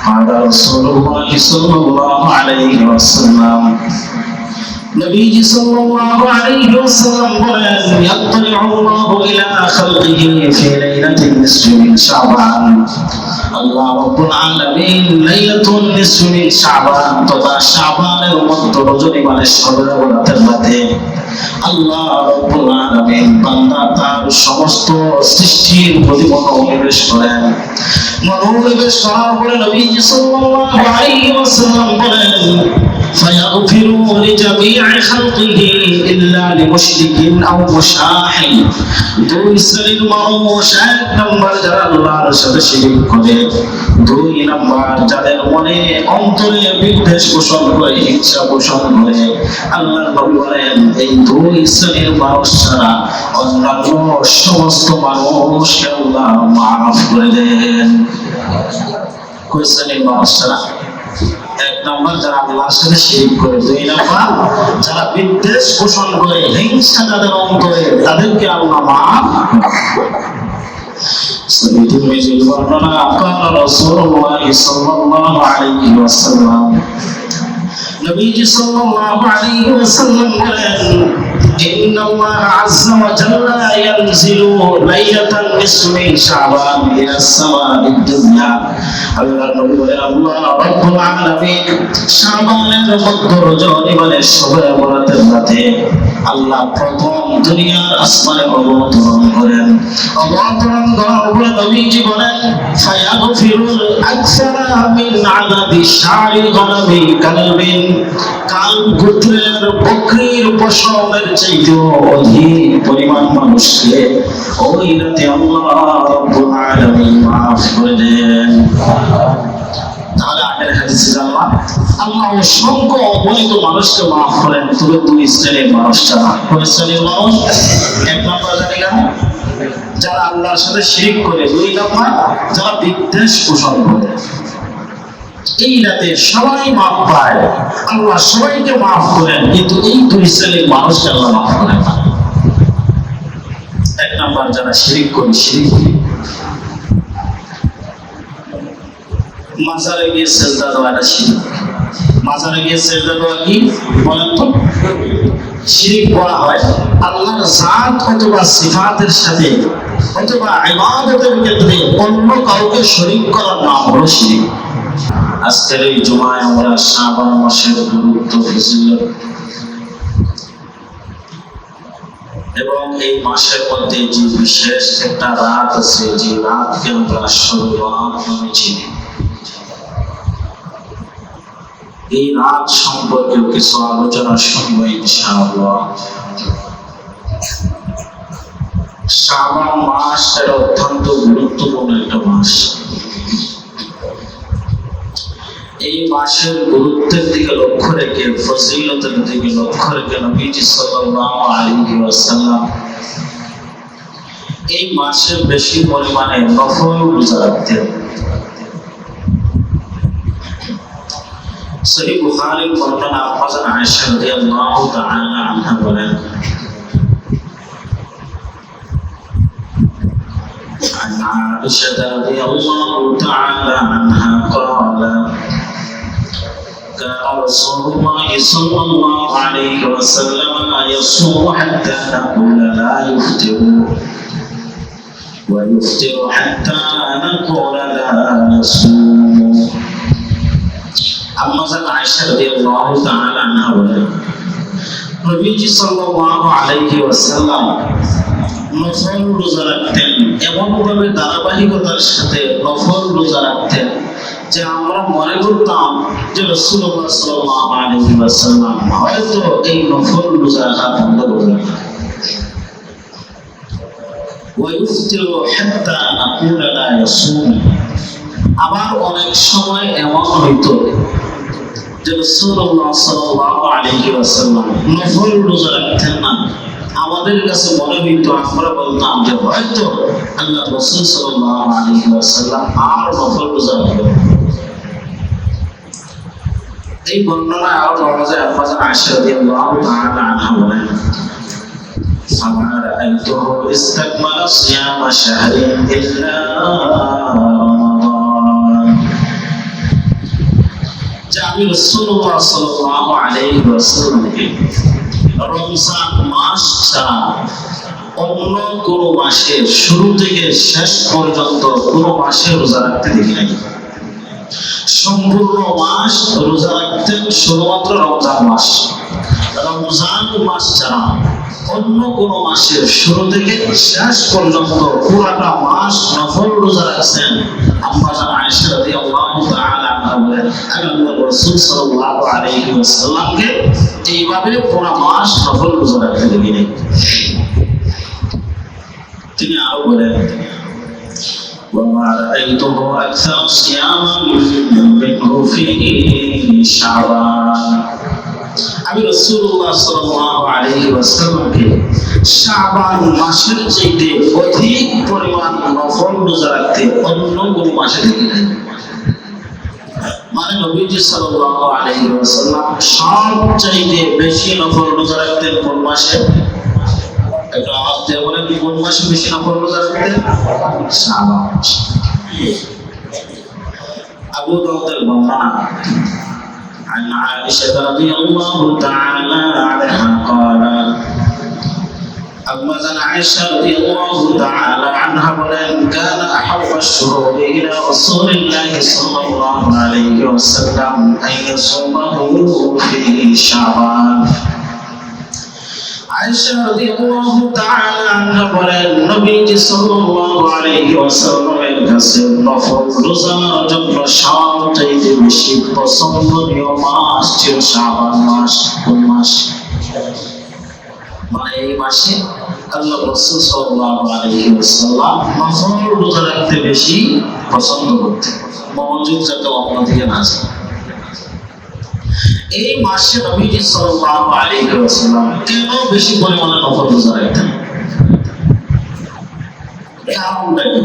قال رسول الله صلى الله عليه وسلم نبي صلى الله عليه وسلم يطلع الله إلى خلقه في ليلة النصف من شعبان আল্লাহ রাব্বুল আলামিন লাইলাতুন নিসফি মিন শাবান তথা শাবানের মধ্য রজনী মানে সবের রাতের রাতে আল্লাহ রাব্বুল আলামিন বান্দা তার সমস্ত সৃষ্টির প্রতি মনোনিবেশ করেন। মনোনিবেশ করার পরে নবী সাল্লাল্লাহু আলাইহি ওয়াসাল্লাম বলেন ফায়াগফিরু লিজামি'i খালকিহি ইল্লা লিমুশরিকিন আও মুশাহিন। দুই শ্রেণীর মানুষ, এক নম্বর যারা আল্লাহর সাথে শিরক করে, দুই নম্বর যাদের মনে অন্তরে বিদ্বেষ পোষণ করে, হিংসা পোষণ করে। আল্লাহর নবী বলেন এই দুই শ্রেণীর মানুষ ছাড়া অন্যান্য সমস্ত মানুষকে আল্লাহ মাফ করে দেন। কই শ্রেণীর মানুষ ছাড়া? এক নম্বর যারা আল্লাহর সাথে শিরক করে, দুই নম্বর যারা বিদ্বেষ পোষণ করে, হিংসা যাদের অন্তরে, তাদেরকে আল্লাহ মাফ করে। সহিহ বর্ণনা قال رسول الله صلى الله عليه وسلم নবী সাল্লাল্লাহু আলাইহি ওয়াসাল্লাম বলেন إن الله عز وجل ينزل ليلة النصف من شعبان إلى السماء الدنيا। আল্লাহর নবী বলেন আল্লাহ রাব্বুল আলামিন শাবানের মধ্য রজনী মানে শবে বরাতের রাতে আল্লাহ প্রথম দুনিয়ার আসমানে অবতরণ করেন। অবতরণ করার পরে নবীজি বলেন ফায়াগফিরুল আকসারা মিন আদাদি শারি গনামি কালবিন। কাল গোত্রের বকরীর পশমের চাইতেও অধিক পরিমাণ মানুষকে ওই রাতে আল্লাহ রাব্বুল আলামিন মাফ করে দেন। তাহলে আগের হাদিসে জানলাম আল্লাহ অসংখ্য অগণিত মানুষকে মাফ করেন, তবে দুই শ্রেণীর মানুষ ছাড়া। কোন শ্রেণীর মানুষ? এক নম্বর জানি না যারা আল্লাহর সাথে শিরক করে, দুই নম্বর যারা বিদ্বেষ পোষণ করে। এই রাতে সবাই মাফ পায়, আল্লাহ সবাইকে মাফ করেন, কিন্তু এই দুই শ্রেণীর মানুষকে আল্লাহ মাফ করেন না। এক নম্বর যারা শিরক করে, শিরক মাজারে গিয়ে সেজদা দেওয়া, এটা শিরক। মাজারে গিয়ে সেজদা দেওয়া কি বলেন তো? শিরক করা হয় আল্লাহর জাত অথবা সিফাতের সাথে অথবা ইবাদতের ক্ষেত্রে অন্য কাউকে শরীক করার নাম হলো শিরক। আজকের এই জুমায় আমরা শাবান মাসের গুরুত্ব, ফজিলত এবং এই মাসের মধ্যে যে বিশেষ একটা রাত আছে, যে রাতকে আমরা শরবাত নামে চিনি, এই রাত সম্পর্কে কিছু আলোচনা শুনবো ইনশাআল্লাহ। শাবান মাস এটা অত্যন্ত গুরুত্বপূর্ণ একটা মাস। এই মাসের গুরুত্বের দিকে লক্ষ্য রেখে, ফজিলতের দিকে লক্ষ্য রেখে নবীজি সাল্লাল্লাহু আলাইহি ওয়াসাল্লাম এই মাসে বেশি পরিমাণে নফল রোজা রাখতেন। সহিহ বুখারীর বর্ণনা হযরত আয়েশা রাদিয়াল্লাহু তাআলা আনহা বলেন عن عائشة رضي الله تعالى عنها قالت كان رسول الله صلى الله عليه وسلم يصوم حتى نقول لا يفطر ويفطر حتى نقول لا يصوم। আম্মা জান আয়েশা রাদিয়াল্লাহু তাআলা আনহা বলেন নবীজি সাল্লাল্লাহু আলাইহি ওয়াসাল্লাম নফল রোজা রাখতেন, এমনভাবে ধারাবাহিকতার সাথে নফল রোজা রাখতেন যে আমরা মনে করতাম যে রাসূলুল্লাহ সাল্লাল্লাহু আলাইহি ওয়াসাল্লাম হয়তো এই নফল রোজা রাখা বন্ধ করলেন। ওয়াইফতিরু হাত্তা নাকুলা লা ইয়াসুম। আবার অনেক সময় এমন হইতো যে রাসূলুল্লাহ সাল্লাল্লাহু আলাইহি ওয়াসাল্লাম নফল রোজা রাখতেন না, আমাদের কাছে মনে হইতো, আমরা বলতাম যে হয়তো আল্লাহ রাসূল সাল্লাল্লাহু আলাইহি ওয়াসাল্লাম আর নফল রোজা রাখবেন। এই বর্ণনায় আরো পাওয়া যায় আম্মা জান আয়েশা রাদিয়াল্লাহু তাআলা আনহা বলেন فما رأيته استكمل صيام شهر إلا رمضان আমি রাসূলুল্লাহ সাল্লাল্লাহু আলাইহি ওয়াসাল্লামকে রমজান মাস ছাড়া অন্য কোন মাসের শুরু থেকে শেষ পর্যন্ত কোন মাসে রোজা রাখতে দেখি নাই। সম্পূর্ণ মাস রোজা রাখতেন শুধুমাত্র রমজান মাস। রমজান মাস ছাড়া অন্য কোন মাসের শুরু থেকে শেষ পর্যন্ত পুরাটা মাস নফল রোজা রাখছেন আম্মা জান আয়েশা রাদিয়াল্লাহু তাআলা আনহা বলেন, আমি আল্লাহর রাসূল সাল্লাল্লাহু আলাইহি ওয়াসাল্লামকে এইভাবে পুরো মাস নফল রোজা রাখতে দেখি নাই। তিনি আরো বলেন, وما رأيته أكثر صياما منه في شعبان। আমি রাসূলুল্লাহ সাল্লাল্লাহু আলাইহি ওয়াসাল্লামকে শাবান মাসের চাইতে অধিক পরিমাণ নফল রোজা রাখতে অন্য কোন মাসে দেখি নাই। মানে নবীজি সাল্লাল্লাহু আলাইহি ওয়াসাল্লাম সবচাইতে বেশি নফল রোজা রাখতেন কোন মাসে? একটু আওয়াজ দিয়ে বলেন, কোন মাসে বেশি নফল রোজা রাখতেন? শাবান মাসে। আবু দাউদের বর্ণনা عن عائشة رضي الله تعالى عنها قالت، أما زن عائشة رضي الله تعالى عنها بلن كان أحب الشهور إلى رسول الله صلى الله عليه وسلم أن يصومه في شعبان। عائشة رضي الله تعالى عنها بلن نبي صلى الله عليه وسلم কাছে নফল রোজার জন্য সবচেয়ে বেশি পছন্দনীয় মাস ছিল শাবান মাস। কোন মাস? মানে এই মাসে আল্লাহ রাসূল সাল্লাল্লাহু আলাইহি ওয়াসাল্লাম নফল রোজা রাখতে বেশি পছন্দ করতেন, মনোযোগ যাতে অন্যদিকে না যায়। এই মাসে নবীজি সাল্লাল্লাহু আলাইহি ওয়াসাল্লাম কেন বেশি পরিমাণে নফল রোজা রাখতেন? কারণটা কি?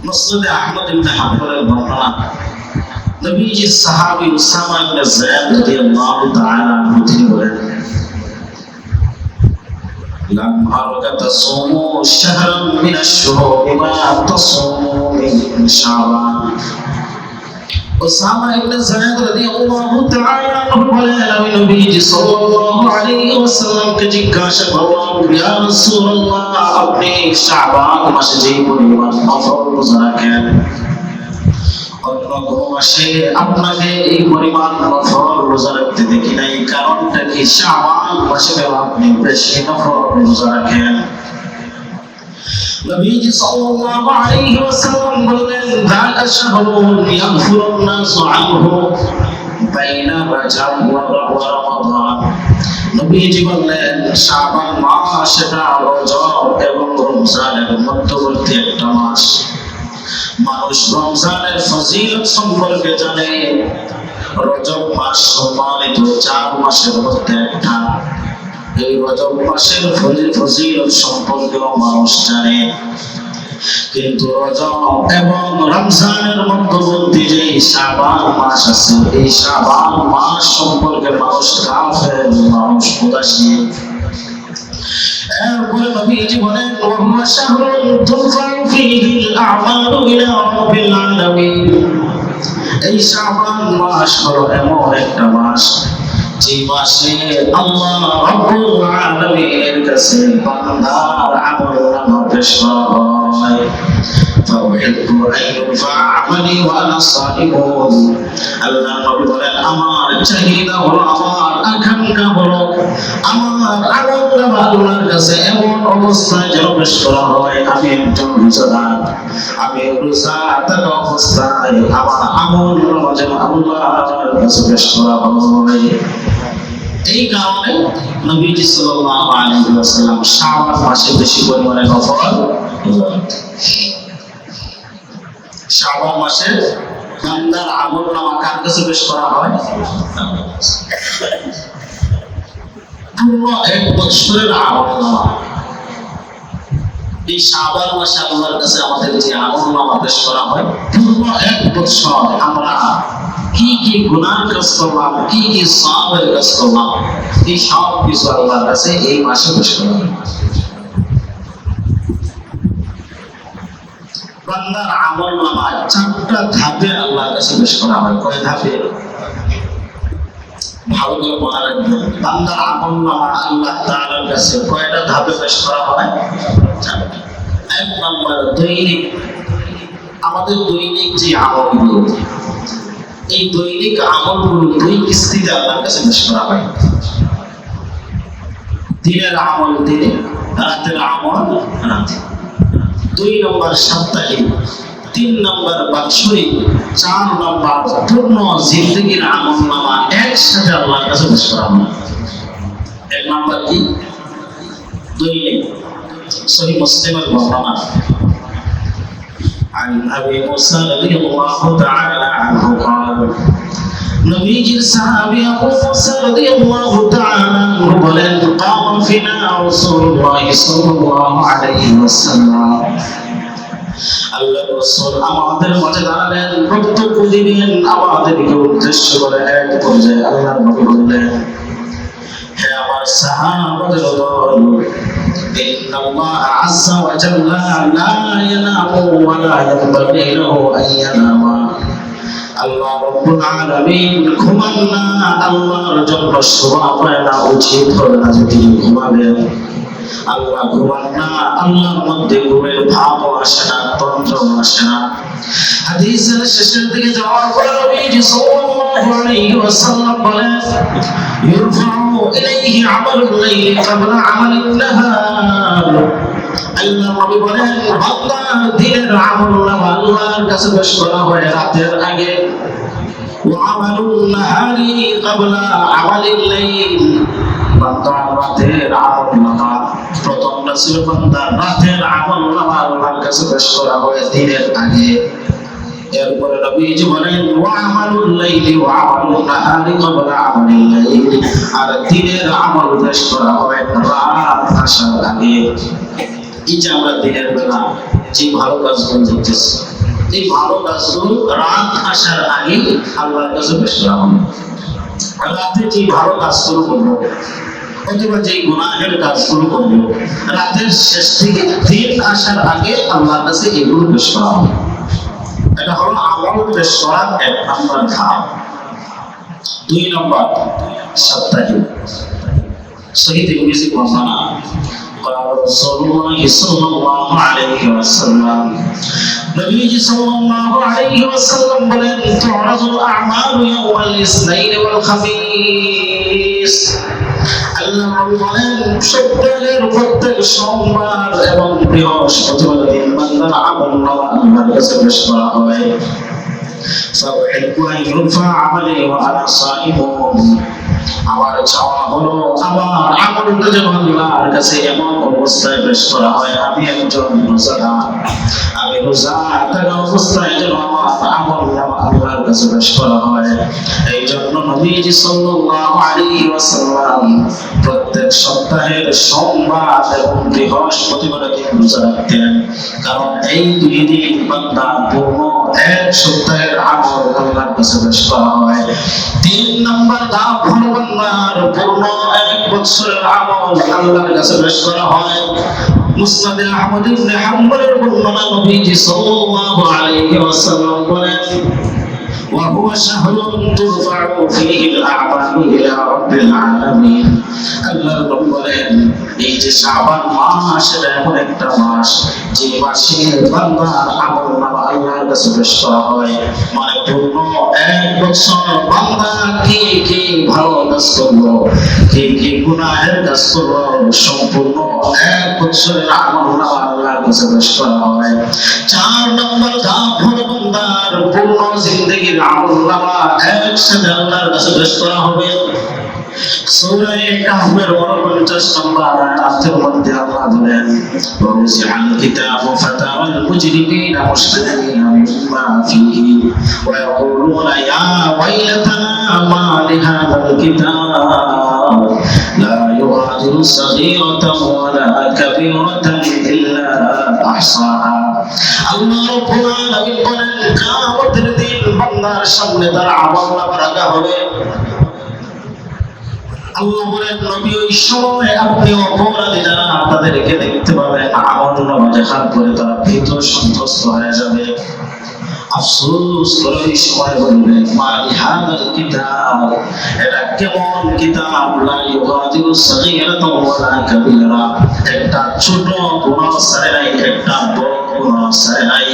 মুসনাদ আহমদ ইবনে হাম্বলের বর্ণনা, নবীজির সাহাবী উসামা ইবনে যায়েদ রাদিয়াল্লাহু তাআলা আনহু তিনি বলেন, লাম্মা তাসুমু শাহরান মিনাশ শুহুরি মা তাসুমু মিন শাবান। উসামা ইবনে যায়েদ রাদিয়াল্লাহু তাআলা আনহু বলেন, আমি নবীজি সাল্লাল্লাহু আলাইহি ওয়াসাল্লামকে জিজ্ঞাসা করলাম, ইয়া রাসূলুল্লাহ, আপনি শাবান মাসে যে পরিমাণ নফল রোজা রাখেন, অন্য কোন মাসে আপনাকে এই পরিমাণ নফল রোজা রাখতে দেখি নাই, কারণটা কি? শাবান মাসে আপনি বেশি নফল রোজা রাখেন। নবীজি সাল্লাল্লাহু আলাইহি ওয়াসাল্লাম বললেন, যাকা শাহরুন ইয়াগফিরুন নাসু আনহু বাইনা রাজব ওয়া রমাদান। নবীজি বললেন, শাবান মাস এটা রজব এবং রমজানের মধ্যবর্তী একটা মাস। মানুষ রমজানের ফজিলত সম্পর্কে জানে, রজব মাস সম্মানিত 4 মাসের মধ্যে একটা। এই রজব মাসের ফজিলত সম্পর্কেও মানুষ জানে, কিন্তু রজব এবং রমজানের মধ্যবর্তী যে শাবান মাস আছে, এই শাবান মাস সম্পর্কে মানুষ কাফের, মানুষ উদাসীন। এরপরে নবীজি বলেন, ওয়া শাহরুন তুরফাউ ফীহিল আ'মালু ইলা রাব্বিল আলামিন। এই শাবান মাস হলো এমন একটা মাস যে মাসে আল্লাহ রাব্বুল আলামিনের কাছে বান্দার আমলনামা পেশ করা হয়। ফাউহিব্বু আন ইউরফা আমালি ওয়া আনা সাইমুন। আল্লাহ নবী বলেন, আমার চাহিদা হলো, আমার আকাঙ্ক্ষা হলো, আমার আমলনামা আল্লাহর কাছে এমন অবস্থায় যেন পেশ করা হয়, আমি একজন রোজাদার, আমি রোজা থাকা অবস্থায় আমার আমলনামা যেন আল্লাহর কাছে পেশ করা হয়। এই কারণে নবীজি সাল্লাল্লাহু আলাইহি ওয়াসাল্লাম শাবান মাসে বেশি পরিমাণে নফল রোজা রাখতেন। শাবান মাসে বান্দার আমলনামা কার কাছে পেশ করা হয়? পুরো 1 বছরের আমলনামা এই শাবান মাসে আল্লাহর কাছে আমাদের যে আমলনামা পেশ করা হয়, পুরো 1 বছর আমরা কি কি গুনাহ কাজ করলাম, কি কি সওয়াবের কাজ করলাম, এই সব কিছু আল্লাহর কাছে এই মাসে পেশ করা হয়। বান্দার আমলনামা চারটা ধাপে আল্লাহর কাছে পেশ করা হয়। কয় ধাপে? ভালো করে মনে রাখবেন, বান্দার আমলনামা আল্লাহ তাআলার কাছে কয়টা ধাপে পেশ করা হয়? চারটা। এক নম্বর, দৈনিক, আমাদের দৈনিক যে আমলগুলো, এই দৈনিক আমলগুলো দুই কিস্তিতে আল্লাহর কাছে পেশ করা হয়। দিনের আমল দিনে, রাতের আমল রাতে। 2 নম্বর সাপ্তাহিক, 3 নম্বর বাৎসরিক, 4 নম্বর পূর্ণ জিন্দেগির আমলনামা একসাথে আল্লাহর কাছে পেশ করা হয়। এক নম্বর কি? দৈনিক। সহিহ মুসলিমের বর্ণনা, عن أبي موسى رضي الله تعالى عنه قال নবীজির সাহাবী আবু মুসা রাদিয়াল্লাহু তাআলা আনহু বলেন, قام فينا رسول الله صلى الله عليه وسلم, আল্লাহর রাসূল আমাদের মাঝে দাঁড়ালেন, বক্তব্য দিলেন, আমাদেরকে উদ্দেশ্য করে এক পর্যায়ে আল্লাহর নবী বললেন, হে আমার সাহাবাদের দল, إن الله عز وجل لا ينام ولا ينبغي له أن ينام। আল্লাহ রাব্বুল আলামিন ঘুমান না, আল্লাহর জন্য শোভা পায় না, উচিত হবে না যে তিনি ঘুমাবেন। আল্লাহ ঘুমান না, আল্লাহর মধ্যে ঘুমের ভাবও আসে না, তন্ত্রও আসে না। হাদিসের শেষের দিকে যাওয়ার পরে নবীজি সাল্লাল্লাহু আলাইহি ওয়াসাল্লাম বলেন, ইরফাউ ইলাইহি আমালুল লাইলি ক্বাবলা আমালিন নাহার। আল্লাহ নবী বলেন, বান্দা দিনের আমলনামা আল্লাহর কাছে পেশ করা হয় রাতের আগে। ওয়া আমালুন নাহারি ক্বাবলা আমালিল লাইল, বান্দা রাতের আমলনামা, প্রথমটা ছিল বান্দা রাতের আমলনামা আল্লাহর কাছে পেশ করা হয় দিনের আগে। এরপরে নবীজি বলেন, ওয়া আমালুল লাইলি ওয়া আমালুন নাহারি ক্বাবলা আমালিল লাইল, আর দিনের আমল পেশ করা হয় রাত আসার আগে। এই যে আমরা দিনের বেলা যে ভালো কাজগুলো করতেছি, এই ভালো কাজগুলো রাত আসার আগে আল্লাহর কাছে পেশ করা হবে। রাতে যে ভালো কাজগুলো করবো অথবা যে গুনাহের কাজগুলো করবো, রাতের শেষ থেকে দিন আসার আগে আল্লাহর কাছে এগুলো পেশ করা হবে। এটা হলো আমল পেশ করার 1 নম্বর ধাপ। 2 নম্বর সাপ্তাহিক। সহিহ তিরমিজি বর্ণনা, قال رسول الله صلى الله عليه وسلم, নবীজি সাল্লাল্লাহু আলাইহি ওয়াসাল্লাম বলেন, তু'রাদুল আ'মালু ইয়াওমাল ইসনাইন ওয়াল খামিস। আল্লাহ নবী বলেন, সপ্তাহের প্রত্যেক সোমবার এবং বৃহস্পতিবার দিন বান্দার আমলনামা আল্লাহর কাছে পেশ করা হয়। فأحب أن يرفع عملي وأنا صائم, আমার চাওয়া হলো আমার আমলটা যেন আল্লাহর কাছে এমন অবস্থায় পেশ করা হয় আমি একজন রোজাদার, আমি রোজা থাকা অবস্থায় যেন আমার আমলনামা আল্লাহর কাছে পেশ করা হয়। এই জন্য নবীজি সাল্লাল্লাহু আলাইহি ওয়াসাল্লাম প্রত্যেক সপ্তাহের সোমবার এবং বৃহস্পতিবার দিন রোজা রাখতেন, কারণ এই 2 দিন বান্দা পূর্ণ 1 সপ্তাহের আমল আল্লাহর কাছে পেশ করা হয়। 3 নম্বর ধাপ হলো বান্দার পূর্ণ 1 বছরের আমল আল্লাহর কাছে পেশ করা হয়। মুসনাদে আহমদ ইবনে হাম্বলের বর্ণনা, নবীজি সাল্লাল্লাহু আলাইহি ওয়াসাল্লাম বলেন, وهو شهر ترفع فيه الأعمال إلى رب العالمين। আল্লাহর নবী বলেন, এই যে শাবান মাস, এটা এমন একটা মাস যে মাসে বান্দার আমলনামা আল্লাহর কাছে পেশ করা হয়। মানে পূর্ণ 1 বছর বান্দা কি কি ভালো কাজ করলো, কি কি গুনাহের কাজ করলো, সম্পূর্ণ 1 বছরের আমলনামা আল্লাহর কাছে পেশ করা হয়। 4 নম্বর ধাপ হলো বান্দার পূর্ণ জিন্দেগির আমলনামা একসাথে আল্লাহর কাছে পেশ করা হবে। সূরা কাহফের 49 নম্বর আয়াতের মধ্যে আল্লাহ বলেন, ওয়াজিআল কিতাবু ফাতারাল মুজরিমিনা মুশফিকিনা মিম্মা ফীহি ওয়া ইয়াকুলুনা ইয়া ওয়াইলাতানা মা লিহাযাল কিতাব লা ইউগাদিরু সাগীরাতান ওয়ালা কাবীরাতান ইল্লা আহসাহা। আল্লাহ রাব্বুল আলামিন বলেন, কিয়ামতের দিন বান্দার সামনে তার আমলনামা রাখা হবে। আল্লাহ বলেন নবী ওই সময় আপনি অপরাধী যারা তাদেরকে দেখতে পাবেন আমলনামা দেখার পরে তারা ভীত সন্ত্রস্ত হয়ে যাবে। আফসোস করে ওই সময় বলবে মা লিহাদাল কিতাব, এটা কেমন কিতাব লা ইউগাদিরু সাগীরাতাও ওয়ালা কাবীরা, একটা ছোট গুনাহ ছাড়ে নাই, একটা বড় গুনাহ ছাড়ে নাই,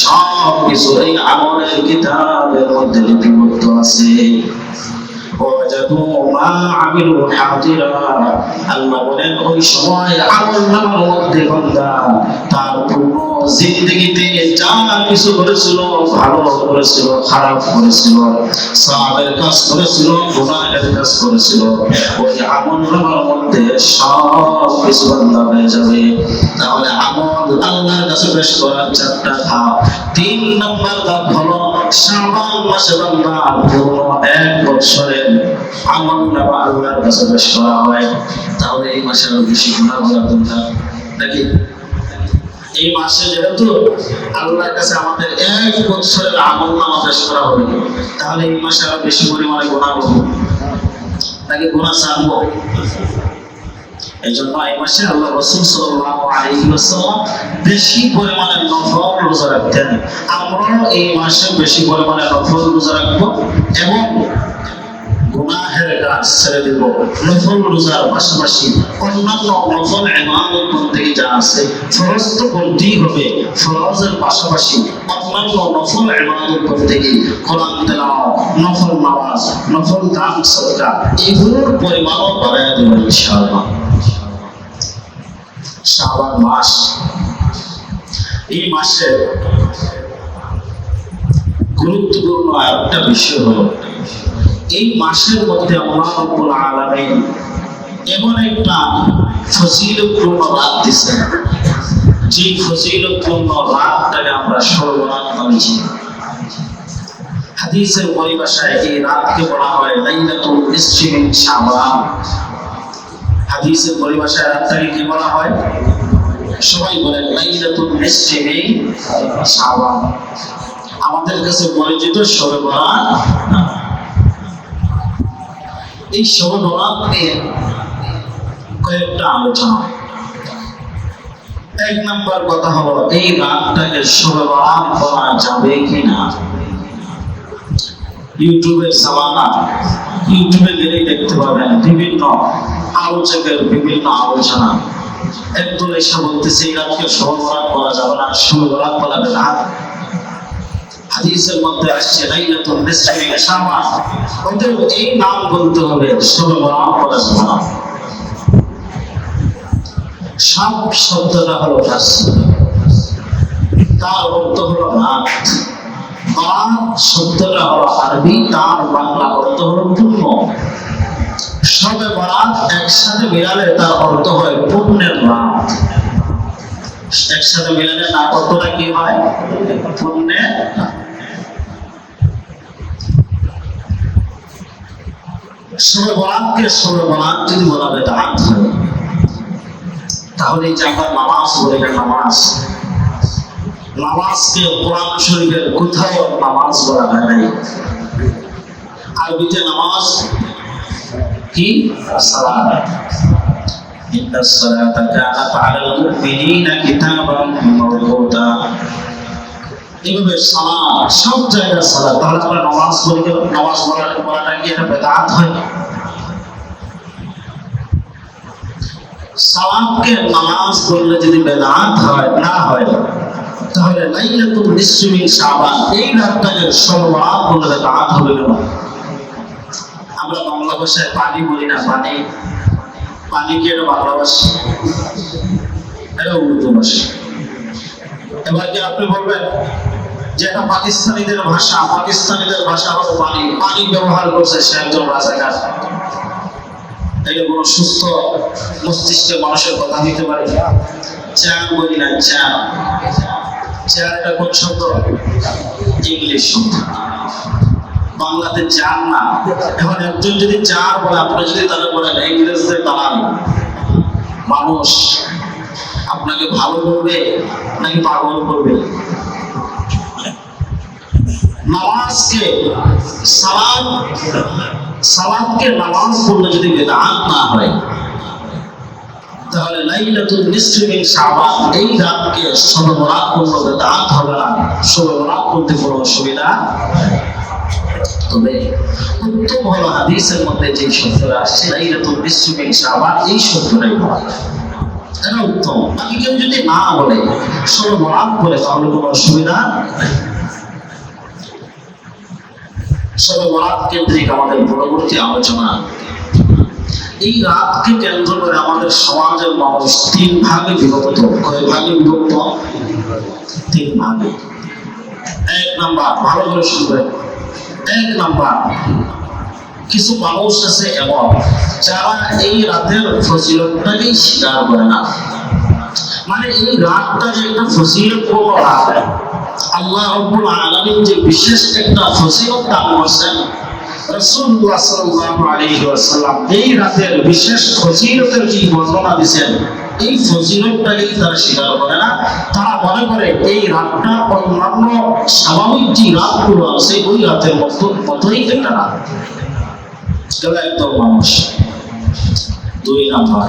সব কিছু এই আমলের কিতাবের মধ্যে লিপিবদ্ধ আছে। আল্লাহ বলেন ওই সময় আমলনামার মধ্যে বান্দা তার পুরো জিন্দেগিতে যা কিছু করেছিল, ভালো করেছিল, খারাপ করেছিল, সওয়াবের কাজ করেছিল, গুনাহের কাজ করেছিল, ওই আমলনামার মধ্যে সব কিছু বান্দা হয়ে যাবে। তাহলে আমল আল্লাহর কাছে পেশ করার চারটা ধাপ। 3 নম্বর ধাপ হলো শাবান মাসে বান্দা পুরো 1 বছরের আমলনামা আল্লাহর কাছে পেশ করা হয়। তাহলে এই মাসে আরো বেশি গুনাহ করার দরকার নাকি? এই মাসে যেহেতু আল্লাহর কাছে আমাদের 1 বছরের আমলনামা পেশ করা হবে, তাহলে এই মাসে আরো বেশি পরিমাণে গুনাহ করব নাকি গুনাহ ছাড়বো? এই জন্য এই মাসে আল্লাহ রাসূল সাল্লাল্লাহু আলাইহি ওয়াসাল্লাম বেশি পরিমাণে নফল রোজা রাখতেন। আমরাও এই মাসে বেশি পরিমাণে নফল রোজা রাখবো এবং গুনাহের কাজ ছেড়ে দেব। নফল রোজার পাশাপাশি অন্যান্য নফল ইবাদত বন্দেগী যা আছে, ফরজ তো করতেই হবে, ফরজের পাশাপাশি অন্যান্য নফল ইবাদত বন্দেগী, কোরআন তেলাওয়াত, নফল নামাজ, নফল দান সদকা, এগুলোর পরিমাণও বাড়ায় দেব ইনশাআল্লাহ। শাবান মাস, এই মাসে গুরুত্বপূর্ণ একটা বিষয় হলো এই মাসের মধ্যে আল্লাহ রাব্বুল আলামিন এমন একটা ফজিলতপূর্ণ রাত দিয়েছেন, যে ফজিলতপূর্ণ রাতটাকে আমরা সর্বরাত নামে চিনি। হাদিসের পরিভাষায় এই রাতকে বলা হয় লাইলাতুল নিসফি মিন শাবান। হাদিসের পরিভাষায় রাতটাকে কি বলা হয়? সবাই বলেন লাইলাতুল নিসফি মিন শাবান। আমাদের কাছে পরিচিত শবে বরাত। এই শবে বরাত নিয়ে কয়েকটা আলোচনা। 1 নম্বর কথা হলো এই রাতটাকে শবে বরাত বলা যাবে কিনা। ইউটিউবের জামানা, ইউটিউবে গেলেই দেখতে পাবেন বিভিন্ন আলোচকের বিভিন্ন আলোচনা। একদল এসে বলতেছে এই রাতকে শবে বরাত বলা যাবে না, শবে বরাত বলা বিদআত। হাদিসের মধ্যে আসছে লাইলাতুল নিসফি মিন শাবান, ওদের এই নাম বলতে হবে, শবে বরাত বলা যাবে না। শাব শব্দটা হলো রাত, তার অর্থ হলো রাত। বরাত শব্দটা হলো আরবি, তার বাংলা অর্থ হলো পূর্ণ। শবে বরাত একসাথে মিলালে তার অর্থ হয় পূর্ণের রাত। একসাথে মিলালে তার অর্থটা কি হয়? পূর্ণের। শবে বরাতকে শবে বরাত যদি বলা বিদআত হয়, তাহলে যে আমরা নামাজ বলি না, নামাজকে কোরআন শরীফের কোথাও নামাজ বলা হয় নাই। আরবিতে নামাজ কি? সালাত। ইন্নাস সালাতা কানাত আলাল মুমিনিনা কিতাবান মাওকুতা। এভাবে সালাত, সব জায়গায় সালাত। তাহলে আমরা নামাজ বলি, নামাজ বলাটা কি এটা বিদআত হয়? সালাতকে নামাজ বললে যদি বিদআত হয় না হয়, তাহলে লাইলাতুল নিসফি মিন শাবান এই রাতটাকে শবে বরাত বললে বিদআত হবে কেন? আমরা বাংলা ভাষায় পানি বলি না, পানি। পানি কি এটা বাংলা ভাষা? এটা উর্দু ভাষা। এবার কি আপনি বলবেন যে এটা পাকিস্তানিদের ভাষা, পাকিস্তানিদের ভাষা হলো পানি, পানি ব্যবহার করছে সে একজন রাজাকার? এটা কোনো সুস্থ মস্তিষ্কের মানুষের কথা হইতে পারে? চা বলি না, চা। চেয়ারটা কোন শব্দ? ইংলিশ শব্দ। বাংলাতে চার না। এখন একজন যদি চার বলে, আপনি যদি তাহলে বলেন ইংরেজদের দালাল, মানুষ আপনাকে ভালো করবে নাকি পাগল করবে? নামাজকে সালাত সালাতকে নামাজ পড়লে যদি বিদআত না হয়, তাহলে লাইলাতুল নিসফি মিন শাবান এই রাতকে শবে বরাত করলে বিদআত হবে না, শবে বরাত করতে কোনো অসুবিধা। তবে উত্তম হলো হাদিসের মধ্যে যে শব্দটা আসছে লাইলাতুল নিসফি মিন শাবান, এই শব্দটাই বলা, এটা উত্তম। বাকি কেউ যদি না বলে শবে বরাত বলে তাহলে কোনো অসুবিধা। শবে বরাত কেন্দ্রিক আমাদের পরবর্তী আলোচনা। এই রাতকে কেন্দ্র করে আমাদের সমাজের মানুষ তিন ভাগে বিভক্ত। কয় ভাগে বিভক্ত? তিন ভাগে। এক নাম্বার, ভালো করে শুনবেন, এক নাম্বার, কিছু মানুষ আছে এমন যারা এই রাতের ফজিলতটাকেই স্বীকার করে না। মানে এই রাতটা যে একটা ফজিলতপূর্ণ রাত, আল্লাহ রাব্বুল আলামিন যে বিশেষ একটা ফজিলত দান করেছেন, রাসূলুল্লাহ সাল্লাল্লাহু আলাইহি ওয়াসাল্লাম এই রাতের বিশেষ ফজিলতের যে বর্ণনা দিয়েছেন, এই ফজিলতটাকে তারা স্বীকার করে না। তারা মনে করে এই রাতটা অন্যান্য স্বাভাবিক যে রাতগুলো আছে ওই রাতের মতোই একটা রাত। গেল একদম মানুষ। দুই নাম্বার,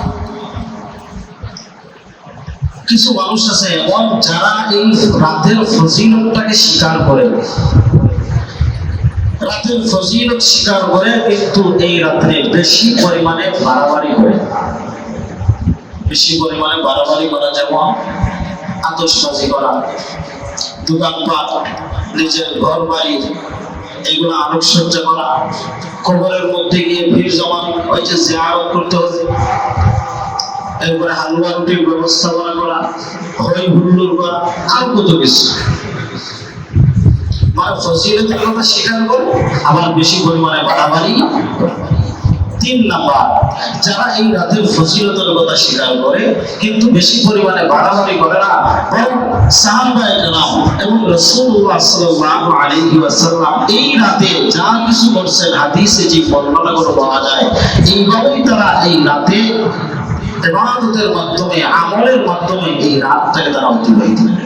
কিছু মানুষ আছে এমন যারা এই রাতের ফজিলতটাকে স্বীকার করে, রাতের ফজিলত স্বীকার করে কিন্তু এই রাতে বেশি পরিমাণে বাড়াবাড়ি করে। বেশি পরিমাণে বাড়াবাড়ি করা, যেমন আতশবাজি করা, দোকানপাট, নিজের ঘর বাড়ি এগুলো আলোকসজ্জা করা, কবরের মধ্যে গিয়ে ভিড় জমানো, ওই যে জিয়ারত করতে হবে, এরপরে হালুয়া রুটির ব্যবস্থাপনা করা, হই হুল্লোড় করা, আর কত কিছু। মানে ফজিলতের কথা স্বীকার করে আবার বেশি পরিমাণে বাড়াবাড়ি। তিন নাম্বার, যারা এই রাতের ফজিলতের কথা স্বীকার করে কিন্তু বেশি পরিমাণে বাড়াবাড়ি করে না, বরং সাহাবায়ে কেরাম এবং রাসূলুল্লাহ সাল্লাল্লাহু আলাইহি ওয়াসাল্লাম এই রাতে যা কিছু বলেছেন হাদিসে যে বর্ণনাগুলো পাওয়া যায়, এইভাবেই তারা এই রাতে ইবাদতের মাধ্যমে, আমলের মাধ্যমে এই রাতটাকে তারা অতিবাহিত করে।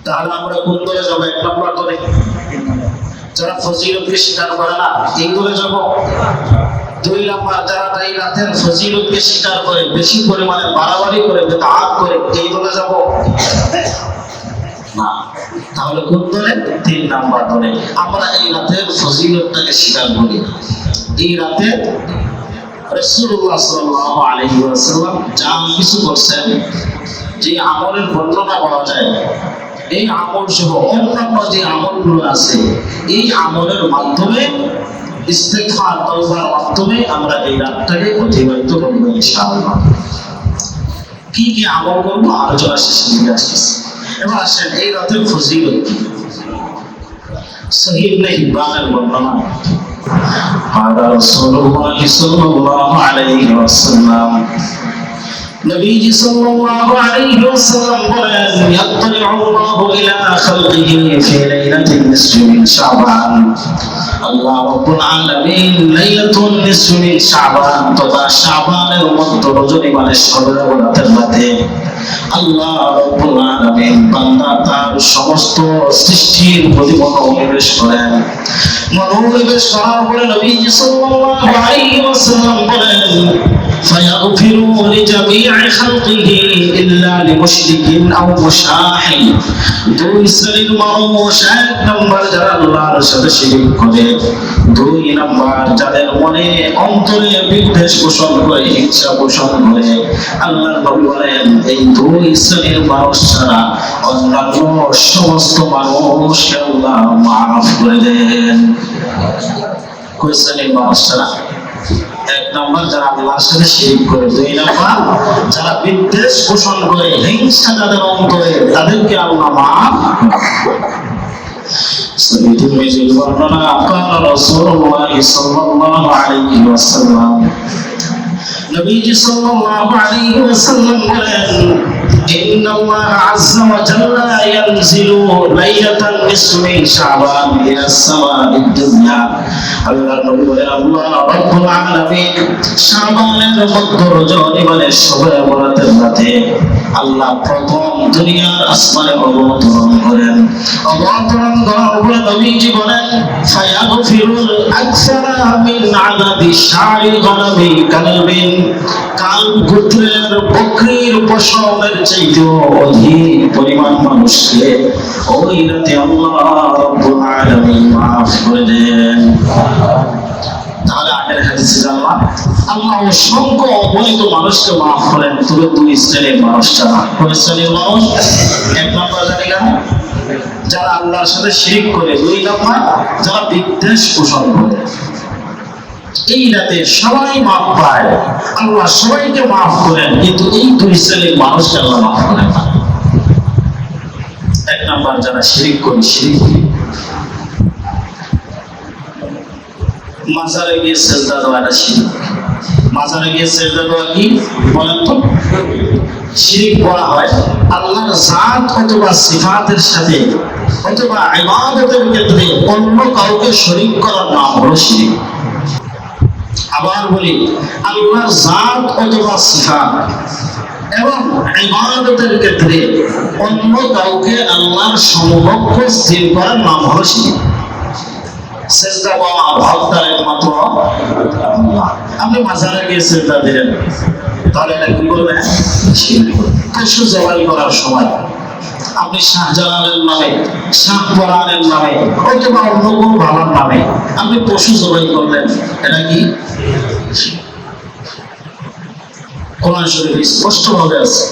তাহলে আমরা কোন দলে যাবো? এক নম্বর দলে, যারা ফজিলতকে স্বীকার করে না এই দলে যাব। দুই নম্বর, যারা এই রাতের ফজিলতকে স্বীকার করে বেশি পরিমাণে বাড়াবাড়ি করে বিদআত করে এই দলে যাব না। তাহলে কোন দলে? তিন নম্বর দলে। আমরা এই রাতের ফজিলতটাকে স্বীকার করি। এই রাতে রাসূলুল্লাহ সাল্লাল্লাহু আলাইহি ওয়াসাল্লাম যা কিছু করছেন, যে আমলের বর্ণনা পাওয়া যায়, এই আমল সহ অন্যান্য যে আমলগুলো আছে, এই আমলের মাধ্যমে, ইস্তেগফার তওবার মাধ্যমে আমরা এই রাতটাকে অতিবাহিত করব ইনশাআল্লাহ। কি কি আমল করব আলোচনা শেষে দিকে আসতেছি। এবার আসেন এই রাতের ফজিলত কি। সহিহ ইবনে হিব্বানের বর্ণনা, قال رسول الله صلى الله عليه وسلم, নবীজি সাল্লাল্লাহু আলাইহি ওয়াসাল্লাম বলেন, ইয়াতলিউ আল্লাহু ইলা খালকিহি ফি লাইলাতিন নিসফি মিন শাবান। আল্লাহ রাব্বুল আলামিন লাইলাতুন নিসফি মিন শাবান, তথা শাবানের মধ্য রজনী মানে শবে বরাতের রাতে আল্লাহ রাব্বুল আলামিন বান্দা তার সমস্ত সৃষ্টির প্রতি মনোনিবেশ করেন। মনোনিবেশ করার পরে নবীজি সাল্লাল্লাহু আলাইহি ওয়াসাল্লাম বলেন, ফায়াগফিরু লিজামি'i খালকিহি ইল্লা লিমুশরিকিন আও মুশাহিন। দুই শ্রেণীর মানুষ, এক নম্বর যারা আল্লাহর সাথে শিরক করে, দুই নম্বর যাদের মনে অন্তরে বিদ্বেষ পোষণ করে, হিংসা পোষণ করে। আল্লাহর নবী বলেন এই দুই শ্রেণীর মানুষ ছাড়া অন্যান্য সমস্ত মানুষকে আল্লাহ মাফ করে দেন। কয় শ্রেণীর মানুষ ছাড়া? এক নম্বর যারা আল্লাহর সাথে শিরক করে, দুই নম্বর যারা বিদ্বেষ পোষণ করে, হিংসা যাদের অন্তরে, তাদেরকে আল্লাহ মাফ করে। তিরমিজির বর্ণনা, قال رسول الله صلى الله عليه وسلم, নবীজি সাল্লাল্লাহু আলাইহি ওয়াসাল্লাম বলেন, ইন্নাল্লাহ আযজা ওয়া জাল্লা ইয়ানজিলু লাইলাতান নিসফি শাবান ইলা সামাa'id দুনিয়া। আল্লাহর নবী বলেন আল্লাহ রাব্বুল আলামিন শাবানের মধ্য রজনী মানে শবে বরাতের রাতে আল্লাহ প্রথম দুনিয়ার আসমানে অবতরণ করেন। অবতরণ করার পরে নবীজি বলেন ফায়াগফিরুল আকসারা মিন আদাদি শারি গনামি কালবিন, কাল গোত্রের বকরির পশমের চাইতে অধিক পরিমাণ মানুষকে ওই রাতে আল্লাহ রাব্বুল আলামিন মাফ করে দেন। তাহলে আগের হাদিসে জানলাম আল্লাহ অসংখ্য অগণিত মানুষকে মাফ করেন, তবে দুই শ্রেণীর মানুষ ছাড়া। কোন শ্রেণীর মানুষ? এক নম্বর জানি না যারা আল্লাহর সাথে শিরক করে, দুই নম্বর যারা বিদ্বেষ পোষণ করে। এই রাতে সবাই মাফ পায়, আল্লাহ সবাইকে মাফ করেন, কিন্তু এই দুই শ্রেণীর মানুষকে আল্লাহ মাফ করেন না। এক নম্বর যারা শিরক করে, শিরক মাজারে গিয়ে সেজদা দেওয়াটা শিরক। মাজারে গিয়ে সেজদা দেওয়া কি বলেন তো? শিরক করা হয় আল্লাহর জাত অথবা সিফাতের সাথে অথবা ইবাদতের ক্ষেত্রে অন্য কাউকে শরীক করার নাম হলো শিরক। আবার বলি, আল্লাহর জাত অথবা সিফাত এবং ইবাদতের ক্ষেত্রে অন্য কাউকে আল্লাহর সমকক্ষ স্থির করার নাম হলো শিরক। সেজদা করা হকদার একমাত্র আল্লাহ। আপনি মাজারে গিয়ে সেজদা দিলেন, তাহলে এটা কি করবেন? পশু জবাই করার সময় আপনি শাহজালালের নামে, শাহপরানের নামে অথবা অন্য কোনো বাবার নামে আপনি পশু জবাই করলেন, এটা কি? কোরআন শরীফে স্পষ্টভাবে আছে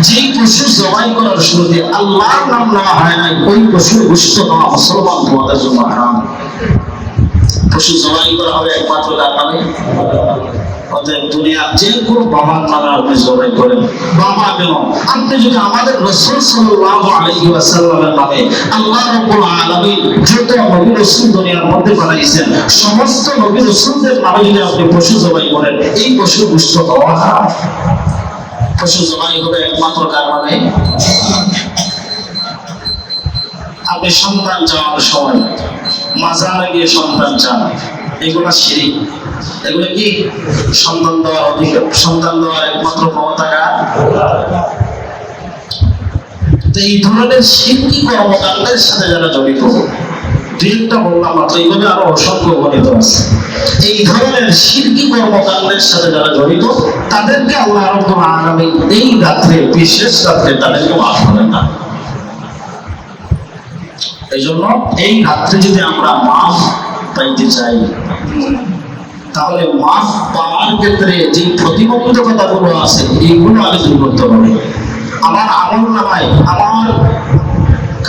যে পশু জবাই করার শুরুতে আল্লাহর নাম নেওয়া হয় নাই, ওই পশুর গোশত খাওয়া মুসলমান তোমাদের জন্য হারাম। পশু জবাই করা হবে একমাত্র তার নামে। অতএব দুনিয়ার যে কোনো বাবার নামে আপনি জবাই করেন, বাবা কেন, আপনি যদি আমাদের রাসূল সাল্লাল্লাহু আলাইহি ওয়াসাল্লামের নামে আল্লাহ রাব্বুল আলামিন যত নবী রাসূল দুনিয়ার মধ্যে পাঠাইছেন সমস্ত নবী রাসূলদের নামে যদি আপনি পশু জবাই করেন, এই পশুর গোশত খাওয়া হারাম। পশু জবাই হবে একমাত্র কার নামে? আপনি সন্তান চাওয়ার সময় মাজারে গিয়ে সন্তান চান, এগুলো শিরক। এগুলো কি? সন্তান দেওয়ার অধিকার, সন্তান দেওয়ার একমাত্র ক্ষমতা কার? তো এই ধরনের শিরকি কর্মকাণ্ডের সাথে যারা জড়িত, দুইটা বললাম মাত্র, এইভাবে আরো অসংখ্য গণিত আছে। এই ধরনের শিরকি কর্মকাণ্ডের সাথে যারা জড়িত তাদেরকে আল্লাহ রাব্বুল আলামিন এই রাত্রে, বিশেষ রাত্রে তাদেরকে মাফ করেন না। এই জন্য এই রাত্রে যদি আমরা মাফ পাইতে চাই, তাহলে মাফ পাওয়ার ক্ষেত্রে যে প্রতিবন্ধকতাগুলো আছে এইগুলো আগে দূর করতে হবে। আমার আমল নামায় আমার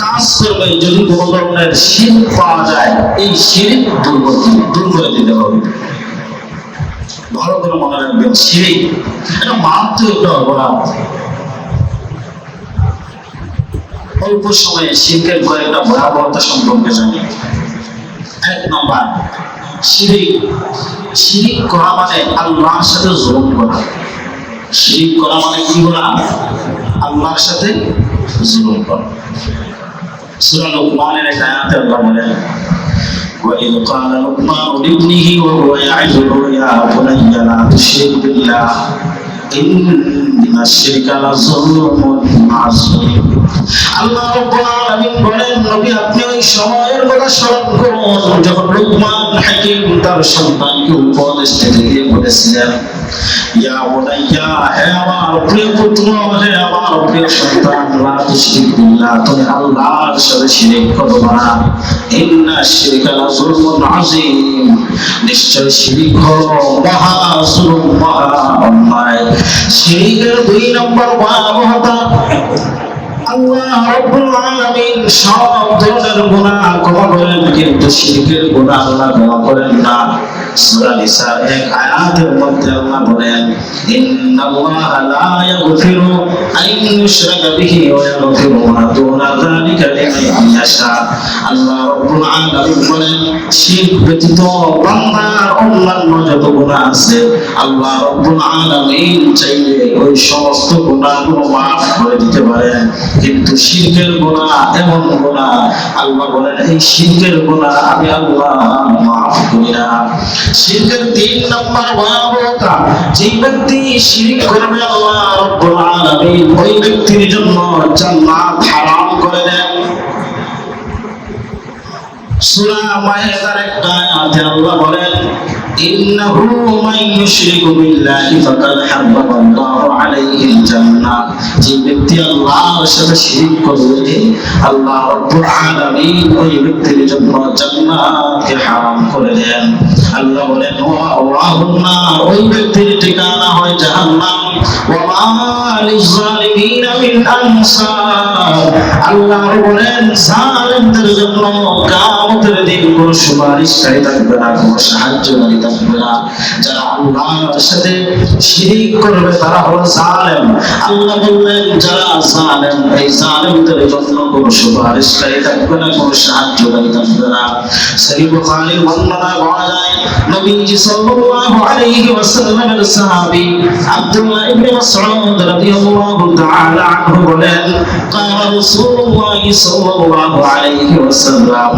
কাজ করবে যদি কোনো ধরনের শিরক পাওয়া যায়, এই শিরক দূর করে দিতে হবে। ভালো করে মনে রাখবেন, শিরক এটা মারাত্মক একটা অপরাধ। অল্প সময়ে শিরকের কয়েকটা ভয়াবহতা সম্পর্কে জানি। এক নম্বর, শিরক করা মানে আল্লাহর সাথে জুলুম করা। শিরক করা মানে কি করা? আল্লাহর সাথে জুলুম করা। সূরা লুকমানের এক আয়াতে আল্লাহ বলেন وَإِذْ قَالَ لُقْمَانُ لِابْنِهِ وَهُوَ يَعِظُهُ يَا بُنَيَّ لَا تُشْرِكْ بِاللَّهِ إِنَّ الشِّرْكَ لَظُلْمٌ عَظِيمٌ। আল্লাহ রাব্বুল আলামিন বলেন, নবী আপনি ওই সময়ের কথা স্মরণ করুন যখন লুকমান হাকিম তার সন্তানকে উপদেশ দিতে বলেছিলেন, ইয়া বুনাইয়া, হে আমার প্রিয় পুত্র, হে আমার প্রিয় সন্তান, লা তুশরিক বিল্লাহ, তুমি আল্লাহর সাথে শিরক করো না। ইন্না শিরকা লাযুলমুন আযীম, নিশ্চয় শিরক হলো মহা জুলুম, মহা অন্যায়। শিরকের দুই নম্বর ভয়াবহতা, আল্লাহ রাব্বুল আলামিন সব ধরনের গুনাহ ক্ষমা করেন, কিন্তু শিরকের গুনাহ আল্লাহ ক্ষমা করেন না। সূরা নিসার এক আয়াতের মধ্যে আল্লাহ বলেন ইন্নাল্লাহা লা ইয়াগফিরু আন ইউশরাকা বিহি ওয়া ইয়াগফিরু মা দুনা যালিকা লিমান ইয়াশা। আল্লাহ রাব্বুল আলামিন বলেন শিরক ব্যতীত বান্দার অন্যান্য যত গুনাহ আছে আল্লাহ রাব্বুল আলামিন চাইলে ওই সমস্ত গুনাহগুলো মাফ করে দিতে পারেন, কিন্তু শিরকের গুনাহ এমন গুনাহ আল্লাহ বলেন এই শিরকের গুনাহ আমি আল্লাহ মাফ করি না। শিরকের 3 নম্বর ভয়াবহতা, যে ব্যক্তি শিরক করবে আল্লাহ রাব্বুল আলামিন ওই ব্যক্তির জন্য জান্নাত হারাম করে দেন। সূরা মায়েদার একটা আয়াতে আল্লাহ বলেন ইন্নাহু মান ইউশরিকু বিল্লাহি ফাকাদ হারামা আল্লাহু আলাইহিল জান্নাহ। যে ব্যক্তি আল্লাহর সাথে শিরক করবে আল্লাহ রাব্বুল আলামিন ওই ব্যক্তির জন্য জান্নাতকে হারাম করে দেন। আল্লাহ বলেন ওয়াহুন নার, ওই ব্যক্তির ঠিকানা হয় জাহান্নাম। ওয়া মা লিয-যালিমিনা মিন আনসার, আল্লাহ বলেন জালিমদের জন্য কিয়ামতের দিন কোনো সুপারিশকারী থাকবে না, কোনো সাহায্যকারী থাকবে না। যারা আল্লাহর সাথে শিরক করবে তারা হলো জালেম। আল্লাহ বললেন যারা জালেম এই জালেমদের জন্য কোনো সুপারিশকারী থাকবে না, কোনো সাহায্যকারী থাকবে না। সহিহ বুখারীর বর্ণনায় পাওয়া যায় নবীজি সাল্লাল্লাহু আলাইহি ওয়াসাল্লামের সাহাবী আব্দুল্লাহ ইবনে মাসউদ রাদিয়াল্লাহু তাআলা আনহু বলেন ক্বালা রাসূলুল্লাহ সাল্লাল্লাহু আলাইহি ওয়াসাল্লাম,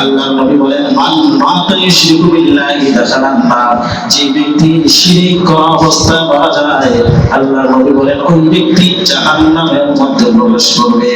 আল্লাহর নবী বলেন মান মাতা ইউশরিকু বিল্লাহি দাখালান নার। যে ব্যক্তি শিরক করা অবস্থায় মারা যায় আল্লাহর নবী বলেন ওই ব্যক্তি জাহান্নামের মধ্যে প্রবেশ করবে।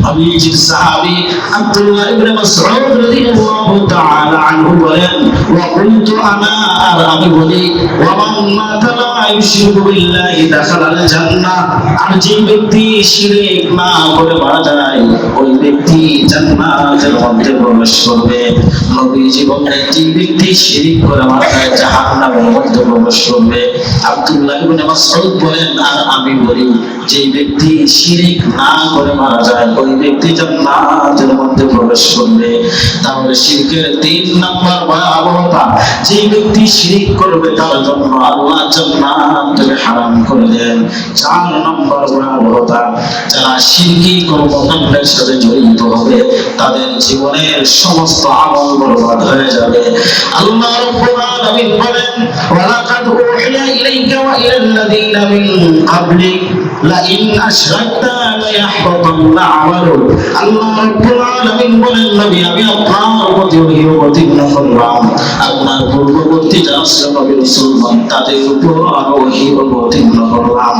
নবীজির সাহাবী আব্দুল্লাহ ইবনে মাসউদ রাদিয়াল্লাহু তাআলা আনহু বলেন ওয়া কুনতু আনা, আর আমি বলি ওয়া মান মাতা লা ইউশরিকু বিল্লাহি দাখালাল জান্নাহ। আর যে ব্যক্তি শিরক না করে মারা যায় ওই ব্যক্তি জান্নাতের মধ্যে প্রবেশ করবে। নবীজি বলেন যে ব্যক্তি শিরক করে মারা যায় জাহান্নামের মধ্যে প্রবেশ করবে। আব্দুল্লাহ ইবনে মাসউদ বলেন আর আমি বলি যে ব্যক্তি শিরক না করে মারা যায় ওই ব্যক্তি জান্নাতের মধ্যে প্রবেশ করবে। তাহলে শিরকের 3 নম্বর ভয়াবহতা, যে ব্যক্তি শিরক করবে তার জন্য আল্লাহ জান্নাতকে হারাম করে দেন। 4 নম্বর ভয়াবহতা, যারা শিরকি কর্মকাণ্ডের সাথে জড়িত হবে তাদের জীবনের সমস্ত আমল বরবাদ হয়ে যাবে। আল্লাহ রাব্বুল আলামিন বলেন ওয়ালাকাদ উহিয়া ইলাইকা ওয়া ইলাল্লাযীনা মিন ক্বাবলিক লাইন আশরাকতা লায়াহবাতান্না আমালুক। আল্লাহ রাব্বুল আলামিন বলেন নবী আমি আপনার প্রতি ওহী অবতীর্ণ করলাম, আপনার পূর্ববর্তী যারা নবী রাসূলগণ তাদের উপর ওহী অবতীর্ণ করলাম।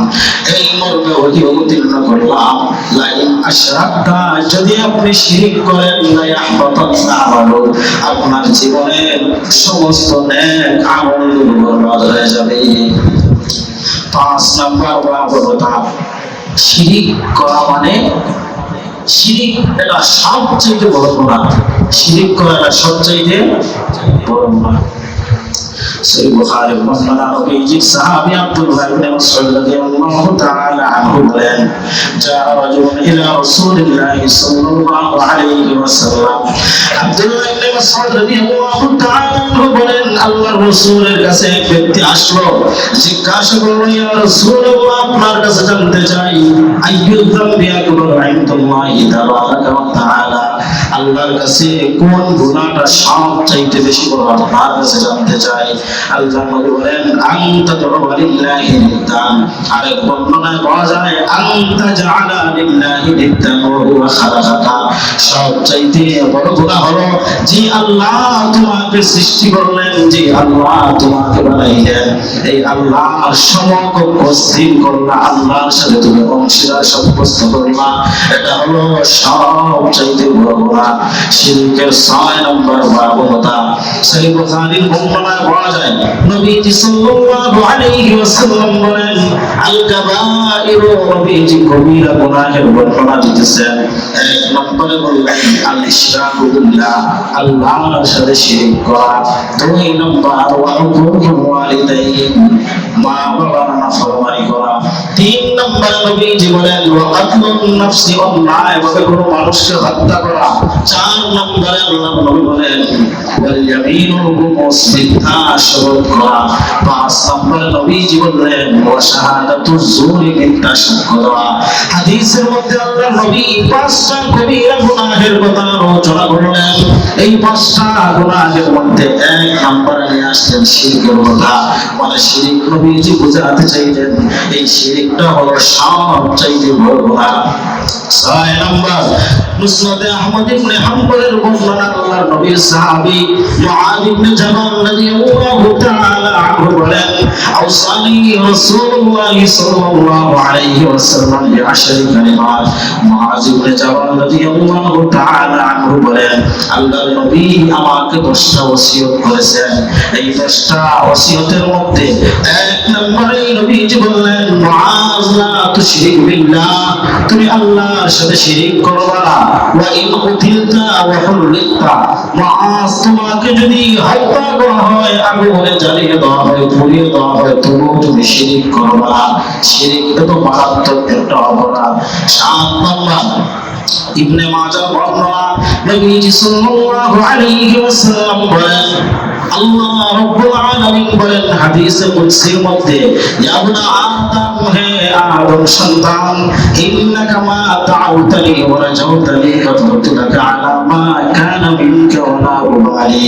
এই মর্মে ওহী অবতীর্ণ করলাম লাইন আশরাকতা, যদি আপনি শিরক করেন লায়াহবাতান্না আমালুক, আপনার জীবনের সমস্ত নেক আমলগুলো বরবাদ হয়ে যাবে। 5 নম্বর ভয়াবহতা, শিরক করা মানে শিরক এটা সবচেয়ে বড় গুনাহ। শিরক করাটা সবচেয়ে বড় গুনাহ। সহিহ বুখারীর বর্ণনা নবীজির সাহাবী আব্দুল্লাহ ইবনে মাসউদ রাদিয়াল্লাহু তাআলা আনহু বলেন জা রাজুলুন ইলা রাসূলিল্লাহি সাল্লাল্লাহু আলাইহি ওয়াসাল্লাম। আব্দুল্লাহ ইবনে মাসউদ রাদিয়াল্লাহু তাআলা আনহু বলেন আল্লাহর রাসূলের কাছে এক ব্যক্তি আসলো, জিজ্ঞাসা করলো ইয়া রাসূলুল্লাহ আপনার কাছে জানতে চাই আইয়ুয যামবি আকবার ইনদাল্লাহি তাবারাকা ওয়া তাআলা, আল্লাহর কাছে কোন গুনাহটা সবচেয়ে বেশি বড় আপনার কাছে জানতে চাই। আল্লাহ নবী বলেন আনতা তু'বা লিল্লাহি নিদ্দান, আরেক বর্ণনায় পাওয়া যায় আনতা জাআলা লিল্লাহি নিদ্দান ওয়া হুয়া খালাকাকা, সবচাইতে বড় গুনাহ হলো যে আল্লাহ তোমাকে সৃষ্টি করলেন, যে আল্লাহ তোমাকে বানাইলেন, এই আল্লাহর সমকক্ষ স্থির করলা, আল্লাহর সাথে তুমি অংশীদার সাব্যস্ত করলা, এটা হলো সবচাইতে বড় গুনাহ। শিরকের 6 নম্বর ভয়াবহতা, সহিহ বুখারীর বর্ণনায় পাওয়া যায় নবীজি সাল্লাল্লাহু আলাইহি ওয়াসাল্লাম বলেন আল কাবাইরু, নবীজি কবিরা গুনাহের বর্ণনা দিতেছেন। 1 নম্বরে বললেন আল ইশরাকু বিল্লাহ, আল্লাহর সাথে শিরক করা। 2 নম্বর ওয়া উকুকুল ওয়ালিদাইন, মা বাবার নাফরমানি করা। তিন নম্বর নবীজি বলেন ওয়াকাতলুন নাফসি, অন্যায়ভাবে কোনো মানুষকে হত্যা করা। চার নম্বরে আল্লাহর নবী বলেন ওয়াল ইয়ামিনুল গুমুস, মিথ্যা শপথ করা। পাঁচ নম্বরে নবীজি বললেন ওয়া শাহাদাতুজ জুরি, মিথ্যা সাক্ষ্য দেওয়া। হাদিসের মধ্যে আল্লাহর নবী পাঁচটা কবিরা গুনাহের কথা আলোচনা করলেন। এই পাঁচটা গুনাহের মধ্যে এক নম্বরে নিয়ে আসলেন শিরকের কথা। মানে শিরক নবীজি বোঝাতে চাইলেন এই শিরকটা হলো সবচাইতে বড় গুনাহ। ছয় নম্বর মুসনাদে আহমদ ইবনে হাম্বলের বর্ণনা, আল্লাহর নবীর সাহাবী মুআয ইবনে জাবাল রাদিয়াল্লাহু তাআলা আনহু বলেন আওসানি রাসূলুল্লাহ সাল্লাল্লাহু আলাইহি ওয়াসাল্লাম বিআশরি কালিমাত। মুআয ইবনে জাবাল রাদিয়াল্লাহু তাআলা আনহু বলেন আল্লাহর নবী আমাকে 10টা ওসিয়ত করেছেন। এই 10টা ওসিয়তের মধ্যে এক নম্বরে নবীজি বললেন মুআয লা তুশরিক বিল্লাহ, তুমি আল্লাহর সাথে শিরিক করবা না। ওয়া ইন কুতিলতা ওয়া হুররিতা, মুআয তোমাকে যদি হত্যা করা হয়, আগুনে জ্বালিয়ে দেওয়া হয়, পুড়িয়ে দেওয়া হয়, তবুও তুমি শিরিক করবা না। শিরিক এত মারাত্মক একটা অপরাধ। সাত নম্বর ইবনে মাজাহ বর্ণনা, নবীজি সাল্লাল্লাহু আলাইহি ওয়াসাল্লাম বলেন আল্লাহ রাব্বুল আলামিন বলেন হাদিসে কুদসির মধ্যে ইয়া ইবনে আদম, হে আদম সন্তান, ইন্নাকা মা তাউতানি ওয়া রাজাউতানি কাফারতু লাকা আলা মা কানা মিনকা ওয়া লা উবালি।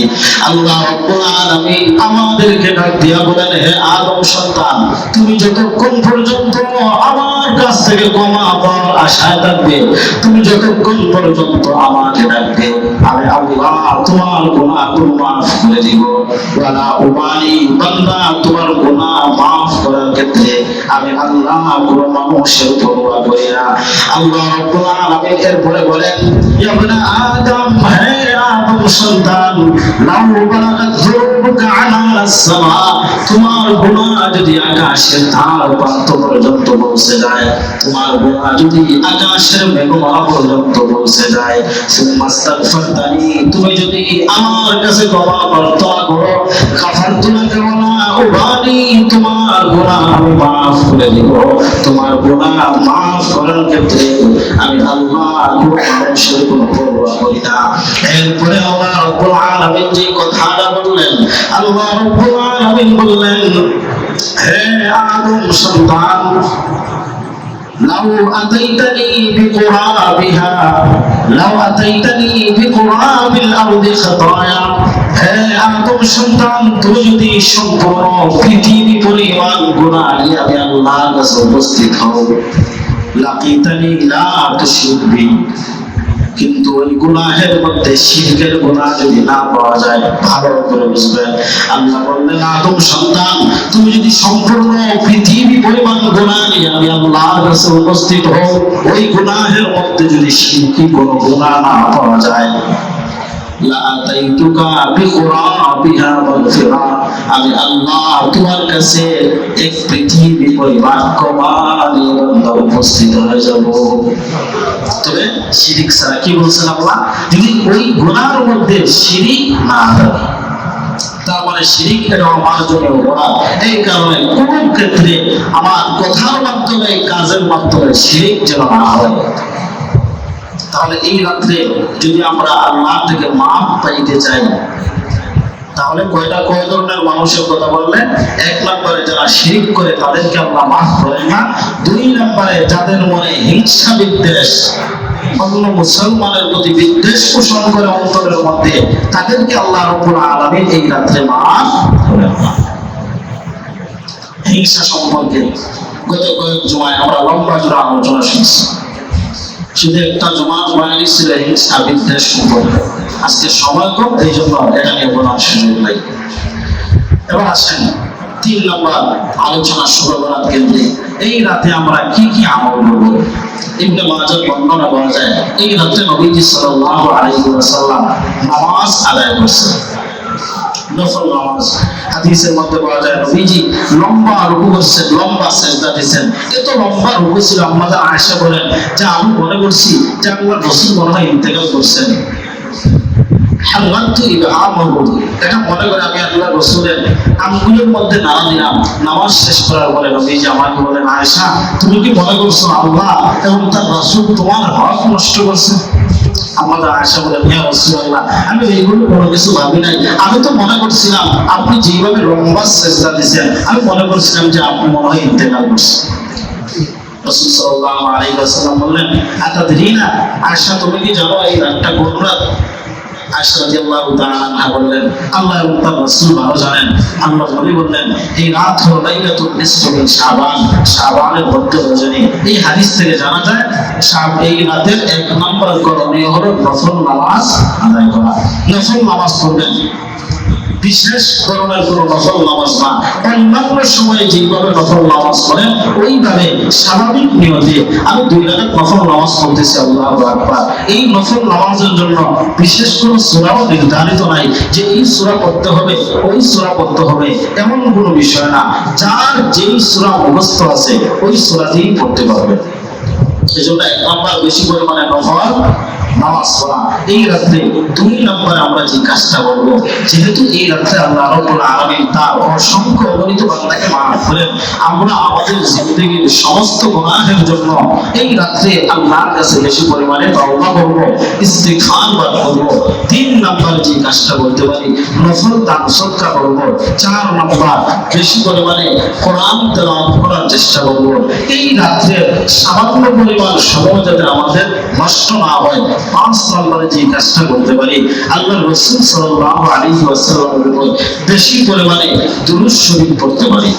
আল্লাহ রাব্বুল আলামিন আমাদেরকে ডাক দিয়া বলেন হে আদম সন্তান, তুমি যতক্ষণ পর্যন্ত আমার কাছ থেকে ক্ষমা পাওয়ার আশায় থাকবে, তুমি যতক্ষণ পর্যন্ত আমাকে ডাকবে, আমি আল্লাহ তোমার গুনাহ মাফ করে দিব। ওয়ালা উবালি, বান্দা তোমার গুনাহ মাফ করার ক্ষেত্রে আমি আল্লাহ কোনো মানুষের পরোয়া করি না। আল্লাহ রাব্বুল আলামিন এরপরে বলেন ইয়া ইবনে আদম, হে আদম সন্তান, লাউ বালাগাত যুরুবুকা আলাস সামা, তোমার গুনাহ যদি আকাশের ধার প্রান্ত পর্যন্ত পৌঁছে যায়, তোমার গুনাহ যদি আকাশের মেঘমালা পর্যন্ত পৌঁছে যায়, সুম্মাস্তাগফিরতানি, তুমি যদি আমার কাছে ক্ষমা প্রার্থনা করো, কাফারতু লাকা ওয়া লা উবালি, তোমার গুনাহ আমি মাফ করে দিব। তোমার গুনাহ মাফ করার ক্ষেত্রে আমি আল্লাহ কোনো মানুষের কোনো পরোয়া করি না। এরপরে আল্লাহ রাব্বুল আলামিন যে কথাটা বললেন, আল্লাহ রাব্বুল আলামিন বললেন হে আদম সন্তান, লাউ আতাইতানি বিকুরাবিহা, লাউ আতাইতানি বিকুরাবিল আরদি খাতায়া, হে আদম সন্তান, তুমি যদি সম্পূর্ণ পৃথিবী পরিমাণ গুনাহ নিয়ে আমি আল্লাহর কাছে উপস্থিত হও, লাকিতানি লা তুশরিক বি, কিন্তু ওই গুনাহের মধ্যে শিরকের গুনাহ যদি না পাওয়া যায়, ভালো করে বুঝবেন। আল্লাহ বললেন আদম সন্তান, তুমি যদি সম্পূর্ণ পৃথিবী পরিমাণ গুনাহ নিয়ে আমি আল্লাহর কাছে উপস্থিত হও, ওই গুনাহের মধ্যে যদি শিরকি কোনো গুনাহ না পাওয়া যায়, লা আতাইতুকা বিকুরাবিহা মাগফিরা, আমি আল্লাহ তোমার কাছে এক পৃথিবী পরিমাণ ক্ষমা নিয়ে উপস্থিত হয়ে যাব। তবে শিরিক ছাড়া, কি বলছেন আল্লাহ, যদি ওই গুনার মধ্যে শিরিক না থাকে, তার মানে শিরিক এটা আমার জন্য অপরাধ। এই কারণে কোন ক্ষেত্রে আমার কথার মাধ্যমে, কাজের মাধ্যমে শিরিক যেন না হয়। তাহলে এই রাত্রে যদি আমরা আল্লাহ থেকে মাফ পাইতে চাই, তাহলে কয় ধরনের মানুষের কথা বললেন? এক নম্বরে যারা শিরক করে তাদেরকে আল্লাহ মাফ করেন না। দুই নম্বরে যাদের মনে হিংসা বিদ্বেষ, অন্য মুসলমানের প্রতি বিদ্বেষ পোষণ করে অন্তরের মধ্যে, তাদেরকে আল্লাহ রাব্বুল আলামিন এই রাত্রে মাফ করেন না। হিংসা সম্পর্কে গত কয়েক জুমায় আমরা লম্বা জোড়া আলোচনা শুনছি। শুধু একটা জমা বয়ানি ছিল হিংসা বিদ্বেষ সম্পর্কে। আজকে সময় কম, এই জন্য এটা নিয়ে বলার সুযোগ নাই। এবার আসেন 3 নম্বর আলোচনা শুরু করার কেন্দ্রে, এই রাতে আমরা কি কি আমল করব। ইবনে মাজাহ বর্ণনা করা যায় এই রাতে নবীজি সাল্লাল্লাহু আলাইহি ওয়াসাল্লাম নামাজ আদায় করছেন, নফল নামাজ। হাদিসের মধ্যে পাওয়া যায় নবীজি লম্বা রুকু করছেন, লম্বা সিজদা দিয়েছেন। এত লম্বা রুকু ছিল, আম্মা আয়েশা বলেন যে আমি মনে করছি যে আল্লাহর রাসূল মনে হয় ইন্তেকাল করছেন। হাল্লাতু ইবহামাহু, এটা মনে করে আমি আল্লাহর রাসূলের আঙ্গুলের মধ্যে নাড়া দিলাম। নামাজ শেষ করার পরে নবীজি আমাকে বলেন, আয়েশা তুমি কি মনে করছো আল্লাহ এবং তার রাসূল তোমার হক নষ্ট করছে? আমাদের আয়েশা বলেন, হে রাসূলুল্লাহ, আমি এইগুলো কোনো কিছু ভাবি নাই। আমি তো মনে করছিলাম আপনি যেভাবে লম্বা সেজদা দিয়েছেন, আমি মনে করছিলাম যে আপনি মনে হয় ইন্তেকাল করছেন। রাসূল সাল্লাল্লাহু আলাইহি ওয়াসাল্লাম বললেন, আতাদরিনা আয়েশা তুমি কি জানো এই রাতটা কোন রাত? আয়েশা রাদিয়াল্লাহু তাআলা আনহা বললেন, আল্লাহ এবং তার রাসূল ভালো জানেন। আল্লাহ নবী বললেন, এই রাত হলো লাইলাতুল নিসফি মিন শাবান, শাবানের মধ্য রজনী। এই হাদিস থেকে জানা যায় এই রাতের এক নম্বর করণীয় হলো নফল নামাজ আদায় করা। নফল নামাজ পড়বেন, বিশেষ ধরনের কোনো নফল নামাজ না, অন্যান্য সময়ে যেভাবে নফল নামাজ পড়েন ওইভাবে স্বাভাবিক নিয়তে আমি 2 রাকাত নফল নামাজ পড়তেছি, আল্লাহু আকবার। এই নফল নামাজের জন্য বিশেষ কোনো সূরাও নির্ধারিত নাই যে এই সূরা পড়তে হবে ওই সূরা পড়তে হবে, এমন কোনো বিষয় না। যার যেই সূরা মুখস্থ আছে ওই সূরা দিয়েই পড়তে পারবে। এজন্য 1 নম্বর বেশি পরিমাণে নফল নামাজ পড়া। এই রাত্রে 2 নম্বরে আমরা যে কাজটা করবো, যেহেতু এই রাত্রে আল্লাহ রাব্বুল আলামিন তার অসংখ্য অগণিত বান্দাকে মাফ করেন, আমরা আমাদের জিন্দেগীর সমস্ত গুনাহের জন্য এই রাত্রে আল্লাহর কাছে বেশি পরিমাণে তওবা করব, ইস্তিগফার করব। 3 নম্বর যে কাজটা করতে পারি, নফল দান সদকা করব। 4 নম্বর বেশি পরিমাণে কোরআন তেলাওয়াত করার চেষ্টা করব। এই রাত্রে সামান্য পরিমাণ সময় যাতে আমাদের নষ্ট না হয়, 5 নম্বরে যে কাজটা করতে পারি, আল্লাহর রাসূল সাল্লাল্লাহু আলাইহি ওয়াসাল্লামের উপর বেশি পরিমাণে দুরূদ শরীফ পড়তে পারি।